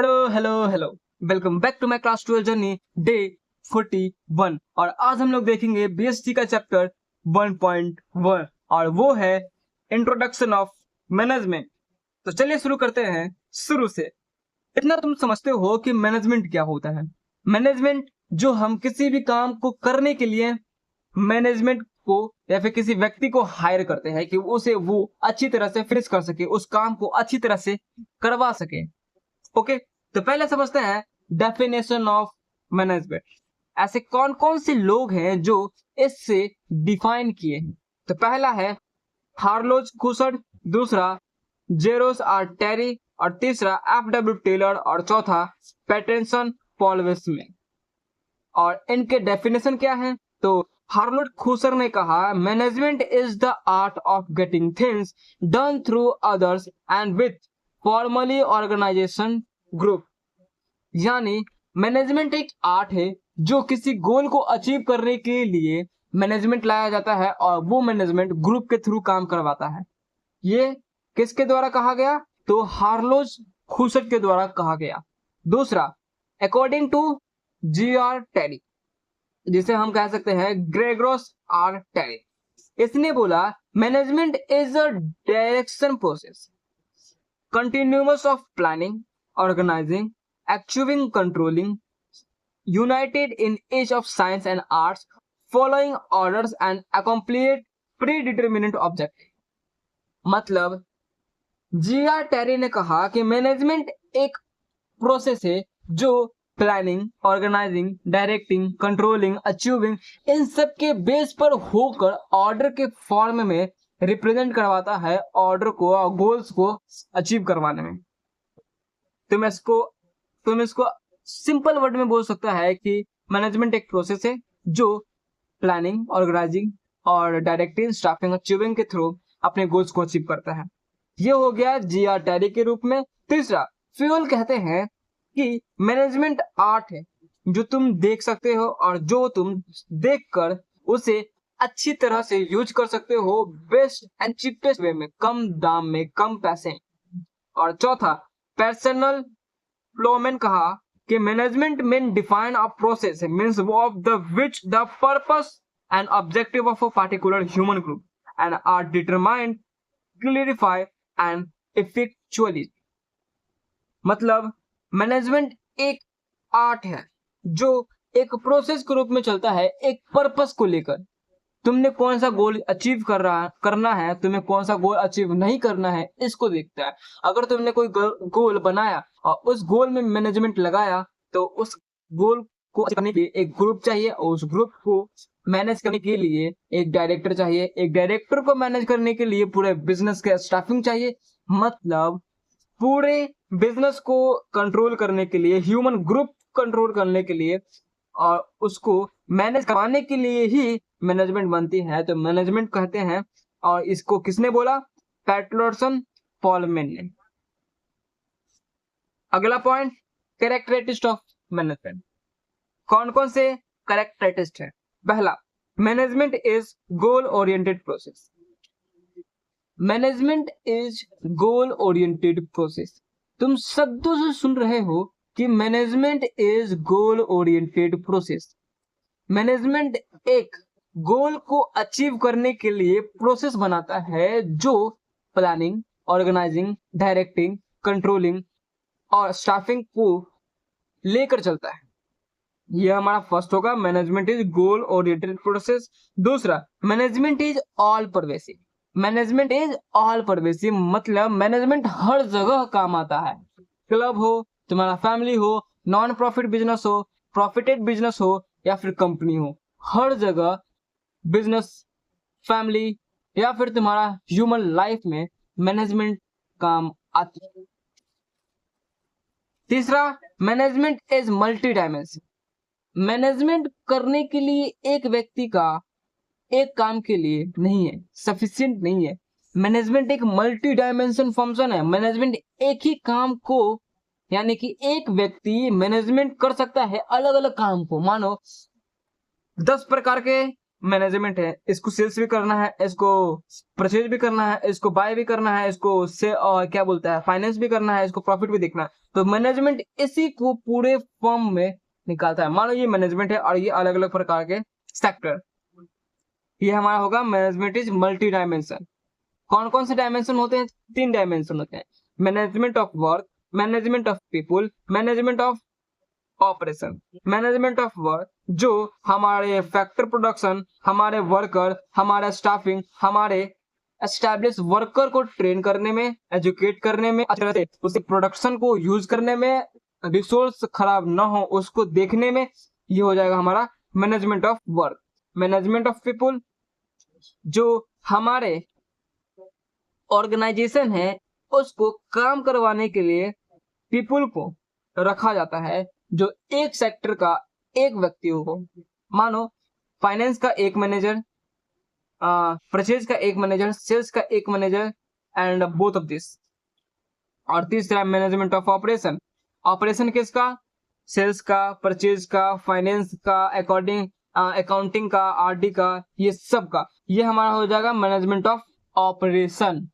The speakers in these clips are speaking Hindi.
Hello hello hello. Welcome back to my class 12 journey day 41। और आज हम लोग देखेंगे बीएससी का चैप्टर 1.1 और वो है इंट्रोडक्शन ऑफ मैनेजमेंट। तो चलिए शुरू करते हैं शुरू से। इतना तुम समझते हो कि मैनेजमेंट क्या होता है। मैनेजमेंट जो हम किसी भी काम को करने के लिए मैनेजमेंट को या फिर किसी व्यक्ति को हायर करते हैं कि उसे वो अच्छी तरह से फिनिश कर सके, उस काम को अच्छी तरह से करवा सके। ओके, तो पहले समझते हैं डेफिनेशन ऑफ मैनेजमेंट। ऐसे कौन कौन से लोग हैं जो इससे डिफाइन किए हैं। तो पहला है हार्लोज कुशर्ड, दूसरा जेरोस आर टेरी और तीसरा एफ.डब्ल्यू. टेलर और चौथा पैटरसन पॉलवेसमैन। और इनके डेफिनेशन क्या है। तो हार्लोड खुसर ने कहा management is the art of getting things done through others and with formally organisation group. यानी मैनेजमेंट एक आर्ट है जो किसी गोल को अचीव करने के लिए मैनेजमेंट लाया जाता है और वो मैनेजमेंट ग्रुप के थ्रू काम करवाता है। ये किसके द्वारा कहा गया। तो हार्लोज खुसर के द्वारा कहा गया। दूसरा अकॉर्डिंग टू जी.आर. टेरी, जिसे हम कह सकते हैं ग्रेगोस आर टेरी, इसने बोला management is a direction process continuous of planning, organizing, achieving, controlling, united in age of science and arts, following orders and accomplish predetermined objective। मतलब जी.आर. टेरी ने कहा कि मैनेजमेंट एक प्रोसेस है जो planning, organising, directing, controlling, achieving इन सब के बेस पर होकर ऑर्डर के फॉर्म में रिप्रेजेंट करवाता है ऑर्डर को और गोल्स को अचीव करवाने में। तुम इसको सिंपल वर्ड में बोल सकता है कि मैनेजमेंट एक प्रोसेस है जो प्लानिंग, ऑर्गेनाइजिंग और डायरेक्टिंग, स्टाफिंग, अचीविंग के थ्रू अपने गोल्स को अचीव करता है। ये हो गया जी.आर. टेरी के रूप में। तीसरा फ्यूल कहते हैं कि मैनेजमेंट आर्ट है जो तुम देख सकते हो और जो तुम देखकर उसे अच्छी तरह से यूज कर सकते हो बेस्ट एंड चीपेस्ट वे में, कम दाम में, कम पैसे। और चौथा पर्सनल फ्लोमैन कहा कि मैनेजमेंट मेन define a process means of the which the purpose and objective of a particular human group and are determined clarify and effectually. मतलब मैनेजमेंट एक आर्ट है जो एक प्रोसेस के रूप में चलता है एक पर्पस को लेकर। तुमने कौन सा गोल अचीव करना है, तुम्हें कौन सा गोल अचीव नहीं करना है, इसको देखता है। अगर तुमने कोई गोल बनाया और उस गोल में मैनेजमेंट लगाया तो उस गोल को करने के लिए एक ग्रुप चाहिए और उस ग्रुप को मैनेज करने के लिए एक डायरेक्टर चाहिए। एक डायरेक्टर को मैनेज करने के लिए पूरे बिजनेस का स्टाफिंग चाहिए। मतलब पूरे बिजनेस को कंट्रोल करने के लिए, ह्यूमन ग्रुप कंट्रोल करने के लिए और उसको मैनेज करवाने के लिए ही मैनेजमेंट बनती है। तो मैनेजमेंट कहते हैं। और इसको किसने बोला। पैटरसन पॉलमैन ने। अगला पॉइंट कैरेक्टरिस्टिक्स ऑफ मैनेजमेंट। कौन कौन से कैरेक्टरिस्टिक्स है। पहला management is goal oriented process. Management is goal oriented process. तुम शब्दों से सुन रहे हो कि management is goal oriented process. Management एक गोल को अचीव करने के लिए प्रोसेस बनाता है जो प्लानिंग, ऑर्गेनाइजिंग, डायरेक्टिंग, कंट्रोलिंग और स्टाफिंग को लेकर चलता है। यह हमारा फर्स्ट होगा, management is goal oriented process. दूसरा management is all pervasive. Management is all pervasive मतलब मैनेजमेंट हर जगह काम आता है। क्लब हो, तुम्हारा फैमिली हो, नॉन प्रॉफिट बिजनेस हो, प्रॉफिटेड बिजनेस हो या फिर कंपनी हो, हर जगह बिजनेस, फैमिली या फिर तुम्हारा ह्यूमन लाइफ में मैनेजमेंट काम आती है। तीसरा management is multi dimension. Management करने के लिए एक व्यक्ति का एक काम के लिए नहीं है, सफिशिएंट नहीं है। मैनेजमेंट एक मल्टी डायमेंशन फंक्शन है। मैनेजमेंट एक ही काम को, यानी कि एक व्यक्ति मैनेजमेंट कर सकता है अलग अलग काम को। मानो 10 प्रकार के मैनेजमेंट है, इसको सेल्स भी करना है, इसको परचेज भी करना है, इसको बाय भी करना है, इसको से क्या बोलता है फाइनेंस भी करना है, इसको प्रॉफिट भी देखना है। तो मैनेजमेंट इसी को पूरे फॉर्म में निकालता है। मान लो ये मैनेजमेंट है और ये अलग अलग प्रकार के सेक्टर, ये हमारा होगा मैनेजमेंट इज मल्टी डायमेंशन। कौन कौन से डायमेंशन होते हैं? 3 डायमेंशन होते हैं, management of work, management of people, management of operation. Management of work जो हमारे फैक्टर प्रोडक्शन, हमारे वर्कर, हमारा स्टाफिंग, हमारे एस्टैब्लिश वर्कर को ट्रेन करने में, एजुकेट करने में, अच्छी तरह से उस प्रोडक्शन को यूज करने में, रिसोर्स खराब ना हो उसको देखने में, ये हो जाएगा हमारा management of work. Management of people जो हमारे ऑर्गेनाइजेशन है उसको काम करवाने के लिए पीपुल को रखा जाता है, जो एक सेक्टर का एक व्यक्ति हो। मानो फाइनेंस का एक मैनेजर, परचेज का एक मैनेजर, सेल्स का एक manager and both of this. और तीसरा मैनेजमेंट ऑफ ऑपरेशन। ऑपरेशन किसका? सेल्स का, परचेज का, फाइनेंस का, अकाउंटिंग का, आरडी का, ये सब का, ये हमारा हो जाएगा मैनेजमेंट ऑफ ऑपरेशन।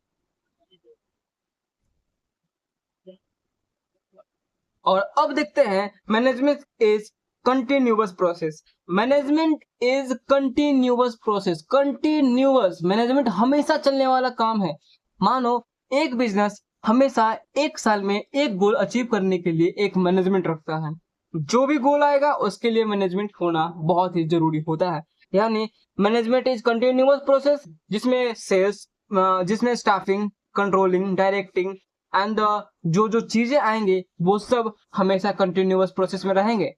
और अब देखते हैं management is continuous process. Management is continuous process. Continuous management हमेशा चलने वाला काम है। मानो एक बिजनेस हमेशा एक साल में एक गोल अचीव करने के लिए एक मैनेजमेंट रखता है। जो भी गोल आएगा उसके लिए मैनेजमेंट होना बहुत ही जरूरी होता है। यानी मैनेजमेंट इज कंटिन्यूअस प्रोसेस जिसमें सेल्स, जिसमें स्टाफिंग, कंट्रोलिंग, डायरेक्टिंग एंड जो जो चीजें आएंगे वो सब हमेशा कंटिन्यूअस प्रोसेस में रहेंगे।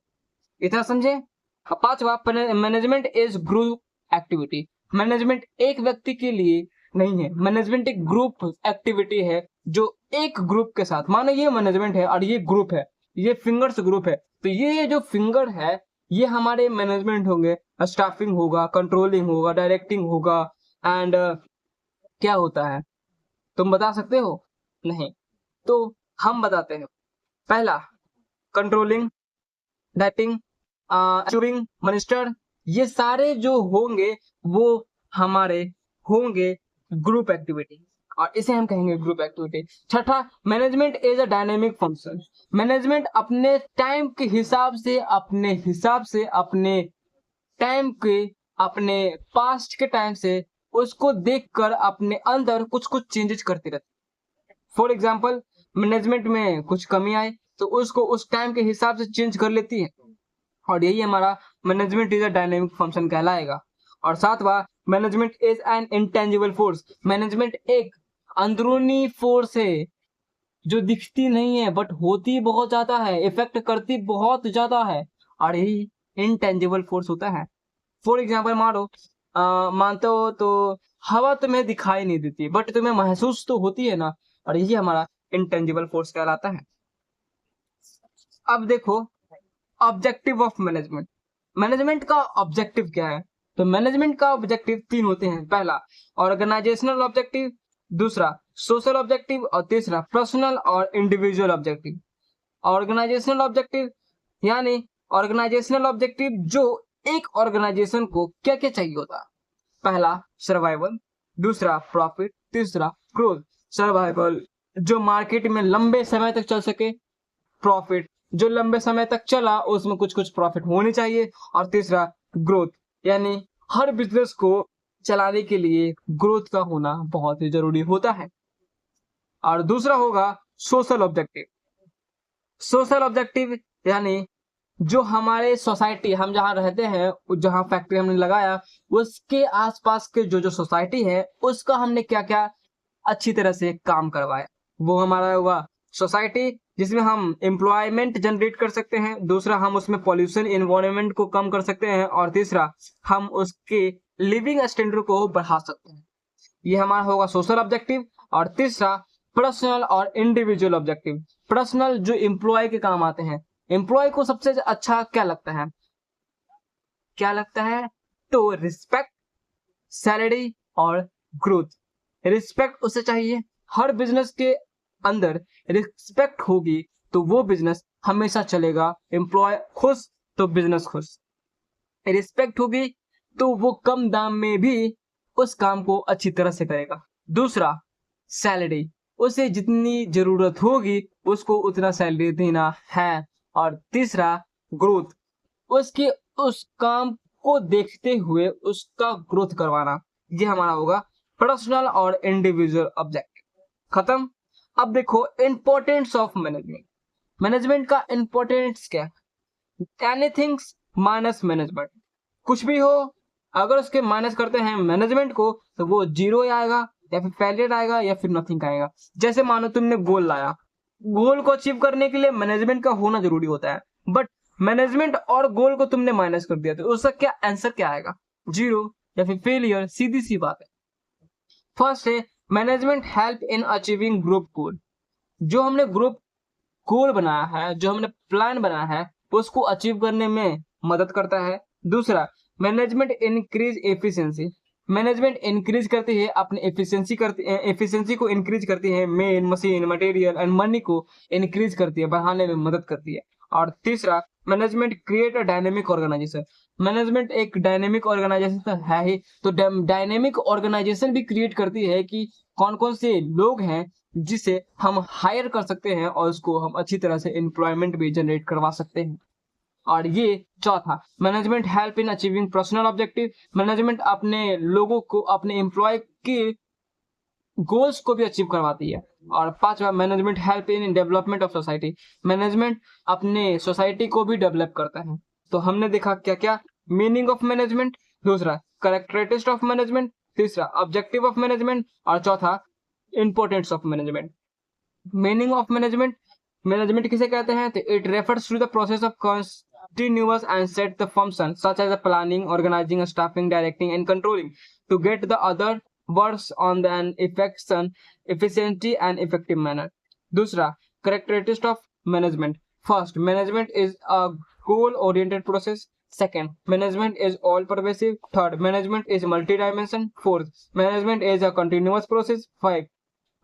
इतना समझे? पांचवा, management is group activity. Management एक व्यक्ति के लिए नहीं है, मैनेजमेंट एक ग्रुप एक्टिविटी है जो एक ग्रुप के साथ, मानो ये मैनेजमेंट है और ये ग्रुप है, ये फिंगर्स ग्रुप है, तो ये जो फिंगर है ये हमारे मैनेजमेंट होंगे। स्टाफिंग होगा, कंट्रोलिंग होगा, डायरेक्टिंग होगा एंड क्या होता है तुम बता सकते हो? नहीं, तो हम बताते हैं। पहला कंट्रोलिंग, डायरेक्टिंग, एश्योरिंग, मॉनिटर, ये सारे जो होंगे वो हमारे होंगे ग्रुप एक्टिविटी और इसे हम कहेंगे ग्रुप एक्टिविटी। छठा, management is a dynamic function. Management अपने टाइम के हिसाब से, अपने टाइम के, अपने पास्ट के टाइम से उसको देखकर अपने अंदर कुछ कुछ चेंजेस करती रहती है। फॉर एग्जाम्पल, मैनेजमेंट में कुछ कमी आए तो उसको उस टाइम के हिसाब से चेंज कर लेती है और यही हमारा management is a dynamic function कहलाएगा। और सातवां, management is an intangible force. Management एक अंदरूनी फोर्स है जो दिखती नहीं है बट होती बहुत ज्यादा है, इफेक्ट करती बहुत ज्यादा है और यही इंटेंजिबल फोर्स होता है। फॉर एग्जाम्पल मानते हो तो हवा तुम्हें दिखाई नहीं देती बट तुम्हें महसूस तो होती है ना, और यही हमारा इंटेंजिबल फोर्स कहलाता है। अब देखो ऑब्जेक्टिव ऑफ मैनेजमेंट। मैनेजमेंट का ऑब्जेक्टिव क्या है? तो मैनेजमेंट का ऑब्जेक्टिव 3 होते हैं। पहला ऑर्गेनाइजेशनल ऑब्जेक्टिव, दूसरा सोशल ऑब्जेक्टिव और तीसरा पर्सनल और इंडिविजुअल ऑब्जेक्टिव। ऑर्गेनाइजेशनल ऑब्जेक्टिव यानी ऑर्गेनाइजेशनल ऑब्जेक्टिव जो एक ऑर्गेनाइजेशन को क्या क्या चाहिए होता है? पहला सर्वाइवल, दूसरा प्रॉफिट, तीसरा ग्रोथ। सर्वाइवल जो मार्केट में लंबे समय तक चल सके, प्रॉफिट जो लंबे समय तक चला उसमें कुछ कुछ प्रॉफिट होनी चाहिए, और तीसरा ग्रोथ यानी हर बिजनेस को चलाने के लिए ग्रोथ का होना बहुत ही जरूरी होता है। और दूसरा होगा सोशल ऑब्जेक्टिव। सोशल ऑब्जेक्टिव यानी जो हमारे सोसाइटी, हम जहाँ रहते हैं, जहाँ फैक्ट्री हमने लगाया उसके आसपास के जो जो सोसाइटी है उसका हमने क्या क्या अच्छी तरह से काम करवाया, वो हमारा हुआ सोसाइटी जिसमें हम एम्प्लॉयमेंट जनरेट कर सकते हैं, दूसरा हम उसमें पॉल्यूशन एनवायरनमेंट को कम कर सकते हैं, और तीसरा हम उसके लिविंग स्टैंडर्ड को बढ़ा सकते हैं। ये हमारा होगा सोशल ऑब्जेक्टिव। और तीसरा पर्सनल और इंडिविजुअल ऑब्जेक्टिव। पर्सनल जो एम्प्लॉय के काम आते हैं। एम्प्लॉय को सबसे अच्छा क्या लगता है? तो रिस्पेक्ट, सैलरी और ग्रोथ। रिस्पेक्ट उसे चाहिए, हर बिजनेस के अंदर रिस्पेक्ट होगी तो वो बिजनेस हमेशा चलेगा। एम्प्लॉय खुश तो बिजनेस खुश, रिस्पेक्ट होगी तो वो कम दाम में भी उस काम को अच्छी तरह से करेगा। दूसरा सैलरी, उसे जितनी जरूरत होगी उसको उतना सैलरी देना है। और तीसरा ग्रोथ, उसके उस काम को देखते हुए उसका ग्रोथ करवाना, ये हमारा होगा पर्सनल और इंडिविजुअल ऑब्जेक्टिव। खत्म। अब देखो इंपॉर्टेंस ऑफ मैनेजमेंट। मैनेजमेंट का इंपॉर्टेंस क्या है? एनीथिंग माइनस मैनेजमेंट, कुछ भी हो अगर उसके माइनस करते हैं मैनेजमेंट को तो वो जीरो आएगा या फिर फेलियर आएगा या फिर नथिंग आएगा। जैसे मानो तुमने गोल लाया, गोल को अचीव करने के लिए मैनेजमेंट का होना जरूरी होता है, बट मैनेजमेंट और गोल को तुमने माइनस कर दिया तो उसका क्या आंसर क्या आएगा? जीरो या फिर फेलियर, सीधी सी बात है। फर्स्ट है management help in achieving group गोल। जो हमने ग्रुप गोल बनाया है, जो हमने प्लान बनाया है, उसको अचीव करने में मदद करता है। दूसरा management increase efficiency. Management increase करती है अपनी एफिशिएंसी को इंक्रीज करती है, men machine material and money को इंक्रीज करती है, बढ़ाने में मदद करती है। और तीसरा management create a dynamic organisation. Management एक डायनेमिक ऑर्गेनाइजेशन है ही, तो डायनेमिक ऑर्गेनाइजेशन भी क्रिएट करती है कि कौन कौन से लोग हैं जिसे हम हायर कर सकते हैं और उसको हम अच्छी तरह से एम्प्लॉयमेंट भी जनरेट करवा सकते हैं। और ये चौथा management help in achieving personal objective. Management अपने लोगों को, अपने एम्प्लॉय के गोल्स को भी अचीव करवाती है। और पांचवा management help in development of society. Management अपने सोसाइटी को भी डेवलप करता है। तो हमने देखा क्या क्या मीनिंग ऑफ मैनेजमेंट, दूसरा कैरेक्टरिस्टिक्स ऑफ मैनेजमेंट, तीसरा ऑब्जेक्टिव ऑफ मैनेजमेंट और चौथा importance of management. Meaning of management, management किसे कहते हैं? तो it refers to the process of continuous and set the function such as the planning, organizing, staffing, directing and controlling to get the other works on the an efficiency and effective manner. दूसरा characteristics of management. First, management is a goal oriented process. Second, management is all pervasive. Third, management is multi-dimension. Fourth, management is a continuous process. Five,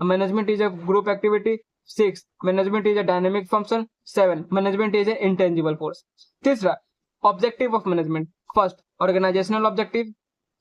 management is a group activity. 6, management is a dynamic function. 7, management is an intangible force. तीसरा objective of management. First organisational objective,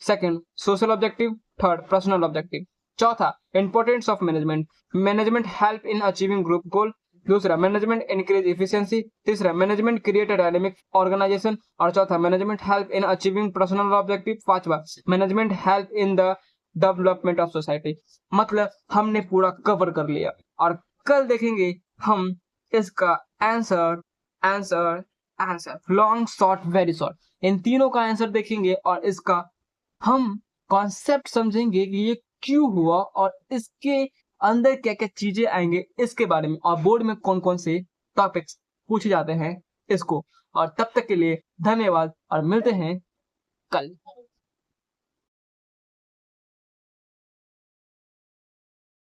second social objective, third personal objective. चौथा importance of management. Management help in achieving group goal. दूसरा मैनेजमेंट इंक्रीज एफिशिएंसी। तीसरा management create a dynamic organisation. और चौथा management help in achieving personal objective. पांचवा management help in the development of society. मतलब हमने पूरा कवर कर लिया और कल देखेंगे हम इसका answer answer answer, long short very short, इन तीनों का आंसर देखेंगे और इसका हम कॉन्सेप्ट समझेंगे कि ये क्यों हुआ और इसके अंदर क्या क्या चीजें आएंगे इसके बारे में, और बोर्ड में कौन कौन से टॉपिक्स पूछे जाते हैं इसको। और तब तक के लिए धन्यवाद और मिलते हैं कल।